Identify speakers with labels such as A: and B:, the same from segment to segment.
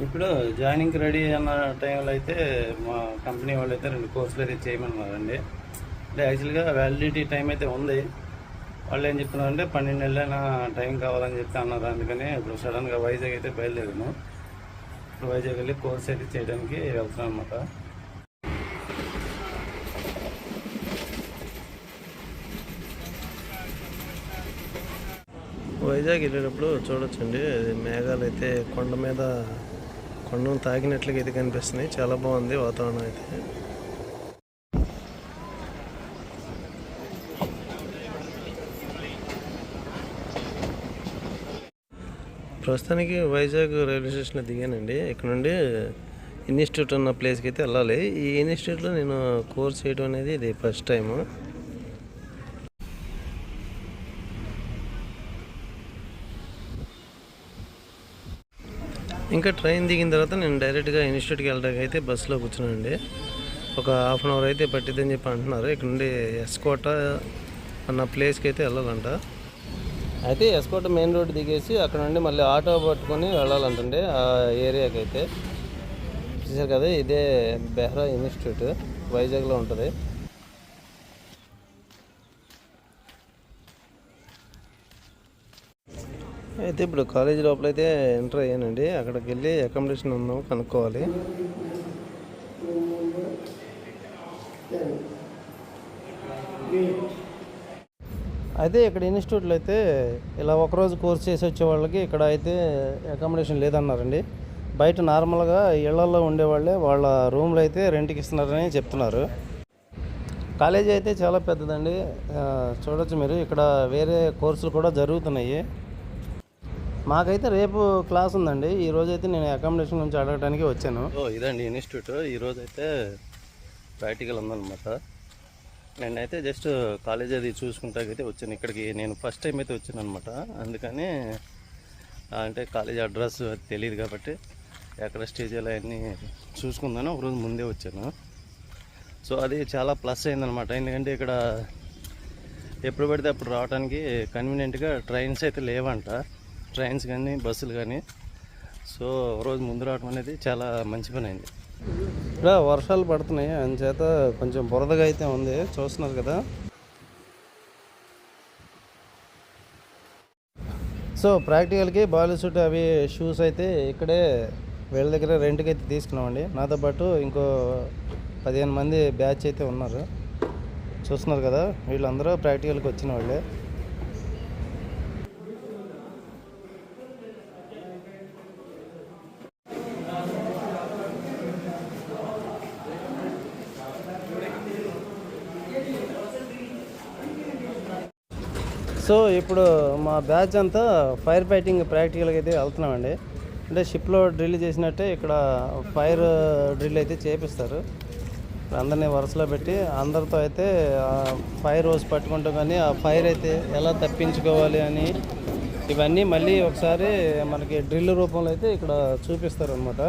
A: ఇప్పుడు జాయినింగ్కి రెడీ అన్న టైంలో అయితే మా కంపెనీ వాళ్ళు అయితే 2 కోర్సులు అయితే చేయమన్నారండి. అంటే యాక్చువల్గా వ్యాలిడిటీ టైం అయితే ఉంది. వాళ్ళు ఏం చెప్తున్నారంటే 12 నెలలైనా టైం కావాలని చెప్పి అన్నారు. అందుకని ఇప్పుడు సడన్గా వైజాగ్ అయితే బయలుదేరాను. ఇప్పుడు వైజాగ్ వెళ్ళి కోర్స్ అయితే చేయడానికి వెళ్తున్నాను అనమాట. వైజాగ్ వెళ్ళేటప్పుడు చూడొచ్చండి, మేఘాలు అయితే కొండను తాకినట్లుగా అయితే కనిపిస్తున్నాయి. చాలా బాగుంది వాతావరణం అయితే. ప్రస్తుతానికి వైజాగ్ రైల్వే స్టేషన్లో దిగానండి. ఇక్కడ నుండి ఇన్స్టిట్యూట్ ఉన్న ప్లేస్కి అయితే వెళ్ళాలి. ఈ ఇన్స్టిట్యూట్లో నేను కోర్స్ చేయడం అనేది ఇది ఫస్ట్ టైము. ఇంకా ట్రైన్ దిగిన తర్వాత నేను డైరెక్ట్గా ఇన్స్టిట్యూట్కి వెళ్ళడానికి అయితే బస్సులో కూర్చున్నానండి. ఒక హాఫ్ అన్ అవర్ అయితే పట్టిద్దని చెప్పి అంటున్నారు. ఇక్కడ నుండి ఎస్కోట అన్న ప్లేస్కి అయితే వెళ్ళాలంట. అయితే ఎస్కోట మెయిన్ రోడ్ దిగేసి అక్కడ నుండి మళ్ళీ ఆటో పట్టుకొని వెళ్ళాలంటండి ఆ ఏరియాకి అయితే. చూసారు కదా, ఇదే బెహ్రా ఇన్స్టిట్యూట్ వైజాగ్లో ఉంటుంది. అయితే ఇప్పుడు కాలేజీ లోపలైతే ఎంటర్ అయ్యానండి. అక్కడికి వెళ్ళి అకామిడేషన్ ఉన్నాము కనుక్కోవాలి. అయితే ఇక్కడ ఇన్స్టిట్యూట్లో అయితే ఇలా ఒకరోజు కోర్స్ చేసి వచ్చే వాళ్ళకి ఇక్కడ అయితే అకామిడేషన్ లేదన్నారండి. బయట నార్మల్గా ఇళ్లలో ఉండేవాళ్ళే వాళ్ళ రూమ్లు అయితే రెంట్కి ఇస్తున్నారని చెప్తున్నారు. కాలేజీ అయితే చాలా పెద్దదండి. చూడొచ్చు మీరు, ఇక్కడ వేరే కోర్సులు కూడా జరుగుతున్నాయి. మాకైతే రేపు క్లాస్ ఉందండి. ఈరోజు అయితే నేను అకామిడేషన్ గురించి అడగడానికి వచ్చాను. ఇదండి ఇన్స్టిట్యూట్. ఈరోజు అయితే ప్రాక్టికల్ ఉందన్నమాట. నేనైతే జస్ట్ కాలేజ్ అది చూసుకుంటాకైతే వచ్చాను. ఇక్కడికి నేను ఫస్ట్ టైం అయితే వచ్చాను అనమాట. అందుకని అంటే కాలేజ్ అడ్రస్ అది తెలియదు కాబట్టి ఎక్కడ స్టేజ్లో అన్నీ చూసుకుందాను ఒకరోజు ముందే వచ్చాను. సో అది చాలా ప్లస్ అయిందనమాట. ఎందుకంటే ఇక్కడ ఎప్పుడు పడితే అప్పుడు రావడానికి కన్వీనియంట్గా ట్రైన్స్ అయితే లేవంట, ట్రైన్స్ కానీ బస్సులు కానీ. సో రోజు ముందు రావడం అనేది చాలా మంచి పని అయింది. ఇక్కడ వర్షాలు పడుతున్నాయి, అందుచేత కొంచెం బురదగా అయితే ఉంది, చూస్తున్నారు కదా. సో ప్రాక్టికల్కి బాల్ సూట్ అవి షూస్ అయితే ఇక్కడే వీళ్ళ దగ్గర రెంట్కి అయితే తీసుకున్నామండి. నాతో పాటు ఇంకో 15 మంది బ్యాచ్ అయితే ఉన్నారు. చూస్తున్నారు కదా, వీళ్ళందరూ ప్రాక్టికల్కి వచ్చిన వాళ్ళే. సో ఇప్పుడు మా బ్యాచ్ అంతా ఫైర్ ఫైటింగ్ ప్రాక్టికల్గా అయితే వెళ్తున్నామండి. అంటే షిప్లో డ్రిల్ చేసినట్టే ఇక్కడ ఫైర్ డ్రిల్ అయితే చేపిస్తారు. అందరినీ వరుసలో పెట్టి అందరితో అయితే ఫైర్ హోస్ పట్టుకుంటూ కానీ ఆ ఫైర్ అయితే ఎలా తప్పించుకోవాలి అని ఇవన్నీ మళ్ళీ ఒకసారి మనకి డ్రిల్ రూపంలో అయితే ఇక్కడ చూపిస్తారు అనమాట.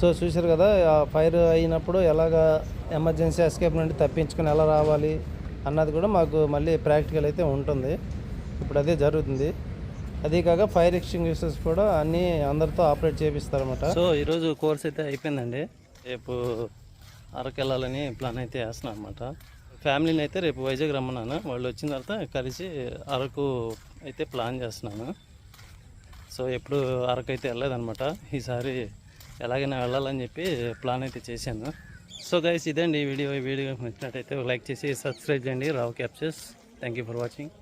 A: సో చూసారు కదా, ఆ ఫైర్ అయినప్పుడు ఎలాగా ఎమర్జెన్సీ ఎస్కేప్ నుండి తప్పించుకొని ఎలా రావాలి అన్నది కూడా మాకు మళ్ళీ ప్రాక్టికల్ అయితే ఉంటుంది. ఇప్పుడు అదే జరుగుతుంది. అదే కాక ఫైర్ ఎక్స్టింగ్విషర్స్ కూడా అన్నీ అందరితో ఆపరేట్ చేపిస్తారన్నమాట. సో ఈరోజు కోర్స్ అయితే అయిపోయిందండి. రేపు అరకు వెళ్ళాలని ప్లాన్ అయితే వేస్తున్నాను అనమాట. ఫ్యామిలీని అయితే రేపు వైజాగ్ రమ్మన్నాను. వాళ్ళు వచ్చిన తర్వాత కలిసి అరకు అయితే ప్లాన్ చేస్తున్నాను. సో ఎప్పుడు అరకు అయితే వెళ్ళలేదన్నమాట. ఈసారి ఎలాగైనా వెళ్ళాలని చెప్పి ప్లాన్ అయితే చేశాను. సో గైస్, ఇదండి ఈ వీడియో నచ్చినట్టయితే లైక్ చేసి సబ్స్క్రైబ్ చేయండి. Rao captures. Thank you for watching.